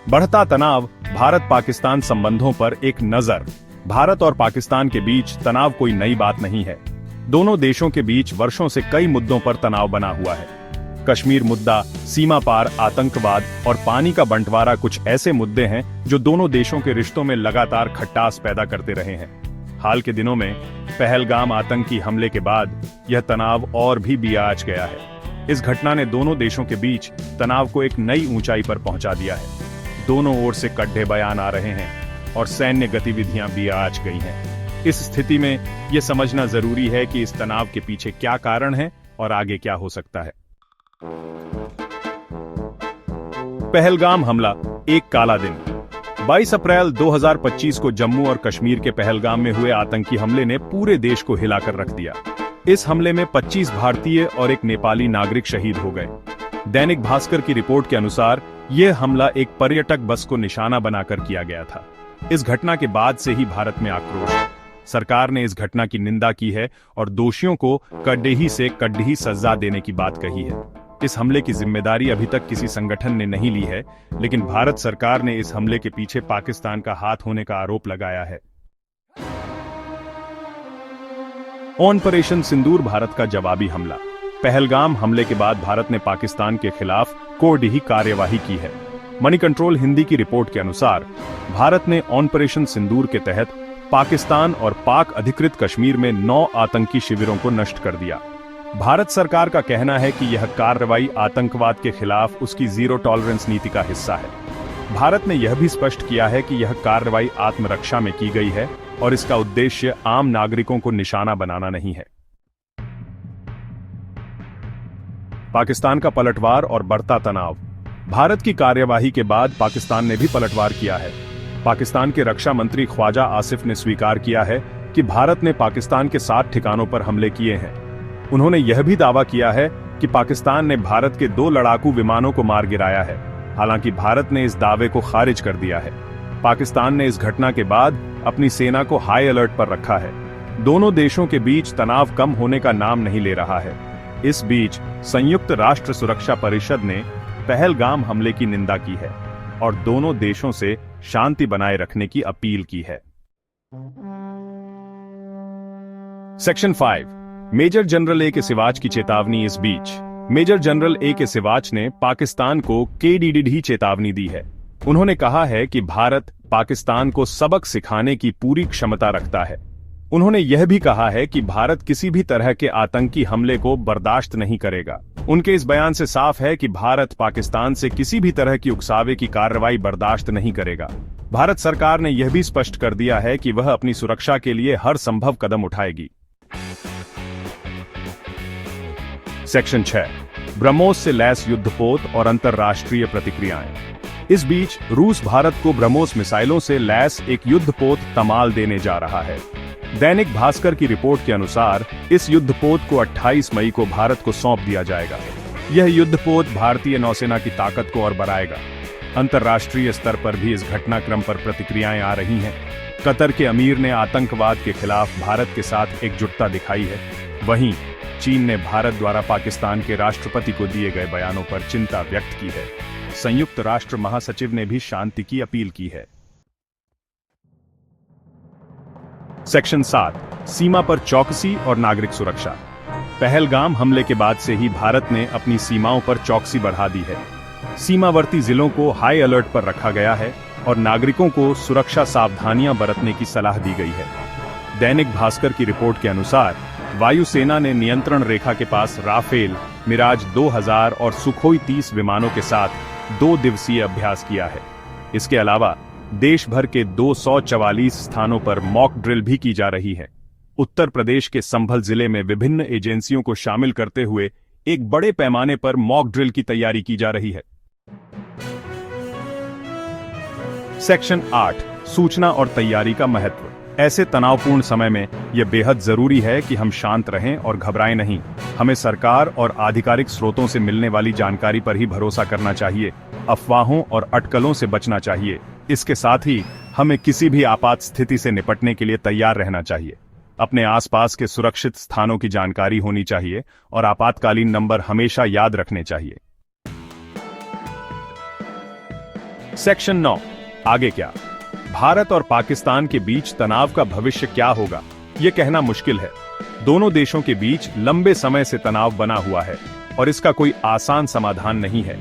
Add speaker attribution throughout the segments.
Speaker 1: बढ़ता तनाव, भारत पाकिस्तान संबंधों पर एक नजर। भारत और पाकिस्तान के बीच तनाव कोई नई बात नहीं है। दोनों देशों के बीच वर्षों से कई मुद्दों पर तनाव बना हुआ है। कश्मीर मुद्दा, सीमा पार आतंकवाद और पानी का बंटवारा कुछ ऐसे मुद्दे हैं जो दोनों देशों के रिश्तों में लगातार खटास पैदा करते रहे हैं। हाल के दिनों में पहलगाम आतंकी हमले के बाद यह तनाव और भी बियाज गया है। इस घटना ने दोनों देशों के बीच तनाव को एक नई ऊंचाई पर पहुंचा दिया है। दोनों ओर से कड़े बयान आ रहे हैं और सैन्य गतिविधियां भी आज गई हैं। इस स्थिति में यह समझना जरूरी है कि इस तनाव के पीछे क्या कारण है और आगे क्या हो सकता है। पहलगाम हमला, एक काला दिन। 22 अप्रैल 2025 को जम्मू और कश्मीर के पहलगाम में हुए आतंकी हमले ने पूरे देश को हिलाकर रख दिया। इस हमले में 25 भारतीय और एक नेपाली नागरिक शहीद हो गए। दैनिक भास्कर की रिपोर्ट के अनुसार यह हमला एक पर्यटक बस को निशाना बनाकर किया गया था। इस घटना के बाद से ही भारत में आक्रोश है। सरकार ने इस घटना की निंदा की है और दोषियों को कड़े से कड़ी सजा देने की बात कही है। इस हमले की जिम्मेदारी अभी तक किसी संगठन ने नहीं ली है, लेकिन भारत सरकार ने इस हमले के पीछे पाकिस्तान का हाथ होने का आरोप लगाया है। ऑपरेशन सिंदूर, भारत का जवाबी हमला। पहलगाम हमले के बाद भारत ने पाकिस्तान के खिलाफ कोर्ट कार्यवाही की है। मनी कंट्रोल हिंदी की रिपोर्ट के अनुसार भारत ने ऑपरेशन सिंदूर के तहत पाकिस्तान और पाक अधिकृत कश्मीर में 9 आतंकी शिविरों को नष्ट कर दिया। भारत सरकार का कहना है कि यह कार्रवाई आतंकवाद के खिलाफ उसकी जीरो टॉलरेंस नीति का हिस्सा है। भारत ने यह भी स्पष्ट किया है कि यह कार्रवाई आत्मरक्षा में की गई है और इसका उद्देश्य आम नागरिकों को निशाना बनाना नहीं है। पाकिस्तान का पलटवार और बढ़ता तनाव। भारत की कार्यवाही के बाद पाकिस्तान ने भी पलटवार किया है। पाकिस्तान के रक्षा मंत्री ख्वाजा आसिफ ने स्वीकार किया है कि भारत ने पाकिस्तान के 7 ठिकानों पर हमले किए हैं। उन्होंने यह भी दावा किया है कि पाकिस्तान ने भारत के 2 लड़ाकू विमानों को मार गिराया है। हालांकि भारत ने इस दावे को खारिज कर दिया है। पाकिस्तान ने इस घटना के बाद अपनी सेना को हाई अलर्ट पर रखा है। दोनों देशों के बीच तनाव कम होने का नाम नहीं ले रहा है। इस बीच संयुक्त राष्ट्र सुरक्षा परिषद ने पहलगाम हमले की निंदा की है और दोनों देशों से शांति बनाए रखने की अपील की है। सेक्शन 5, मेजर जनरल ए के सिवाच की चेतावनी। इस बीच मेजर जनरल ए के सिवाच ने पाकिस्तान को KDDD चेतावनी दी है। उन्होंने कहा है कि भारत पाकिस्तान को सबक सिखाने की पूरी क्षमता रखता है। उन्होंने यह भी कहा है कि भारत किसी भी तरह के आतंकी हमले को बर्दाश्त नहीं करेगा। उनके इस बयान से साफ है कि भारत पाकिस्तान से किसी भी तरह की उकसावे की कार्रवाई बर्दाश्त नहीं करेगा। भारत सरकार ने यह भी स्पष्ट कर दिया है कि वह अपनी सुरक्षा के लिए हर संभव कदम उठाएगी। सेक्शन 6, ब्रह्मोस से लैस युद्धपोत और अंतर्राष्ट्रीय प्रतिक्रियाएं। इस बीच रूस भारत को ब्रह्मोस मिसाइलों से लैस एक युद्धपोत तमाल देने जा रहा है। दैनिक भास्कर की रिपोर्ट के अनुसार इस युद्धपोत को 28 मई को भारत को सौंप दिया जाएगा। यह युद्धपोत भारतीय नौसेना की ताकत को और बढ़ाएगा। अंतर्राष्ट्रीय स्तर पर भी इस घटनाक्रम पर प्रतिक्रियाएं आ रही हैं। कतर के अमीर ने आतंकवाद के खिलाफ भारत के साथ एकजुटता दिखाई है। वहीं चीन ने भारत द्वारा पाकिस्तान के राष्ट्रपति को दिए गए बयानों पर चिंता व्यक्त की है। संयुक्त राष्ट्र महासचिव ने भी शांति की अपील की है। सेक्शन 7, सीमा पर चौकसी और नागरिक सुरक्षा। पहलगाम हमले के बाद से ही भारत ने अपनी सीमाओं पर चौकसी बढ़ा दी है। सीमावर्ती जिलों को हाई अलर्ट पर रखा गया है और नागरिकों को सुरक्षा सावधानियां बरतने की सलाह दी गई है। दैनिक भास्कर की रिपोर्ट के अनुसार वायुसेना ने नियंत्रण रेखा के पास राफेल, मिराज 2000 और सुखोई 30 विमानों के साथ 2 दिवसीय अभ्यास किया है। इसके अलावा देश भर के 244 स्थानों पर मॉक ड्रिल भी की जा रही है। उत्तर प्रदेश के संभल जिले में विभिन्न एजेंसियों को शामिल करते हुए एक बड़े पैमाने पर मॉक ड्रिल की तैयारी की जा रही है। सेक्शन 8, सूचना और तैयारी का महत्व। ऐसे तनावपूर्ण समय में यह बेहद जरूरी है कि हम शांत रहें और घबराएं नहीं। हमें सरकार और आधिकारिक स्रोतों से मिलने वाली जानकारी पर ही भरोसा करना चाहिए। अफवाहों और अटकलों से बचना चाहिए। इसके साथ ही हमें किसी भी आपात स्थिति से निपटने के लिए तैयार रहना चाहिए। अपने आसपास के सुरक्षित स्थानों की जानकारी होनी चाहिए और आपातकालीन नंबर हमेशा याद रखने चाहिए। सेक्शन 9 आगे क्या? भारत और पाकिस्तान के बीच तनाव का भविष्य क्या होगा, यह कहना मुश्किल है। दोनों देशों के बीच लंबे समय से तनाव बना हुआ है और इसका कोई आसान समाधान नहीं है।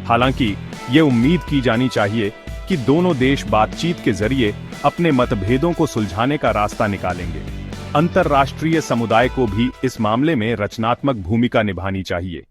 Speaker 1: हालांकि ये उम्मीद की जानी चाहिए कि दोनों देश बातचीत के जरिए अपने मतभेदों को सुलझाने का रास्ता निकालेंगे। अंतर्राष्ट्रीय समुदाय को भी इस मामले में रचनात्मक भूमिका निभानी चाहिए।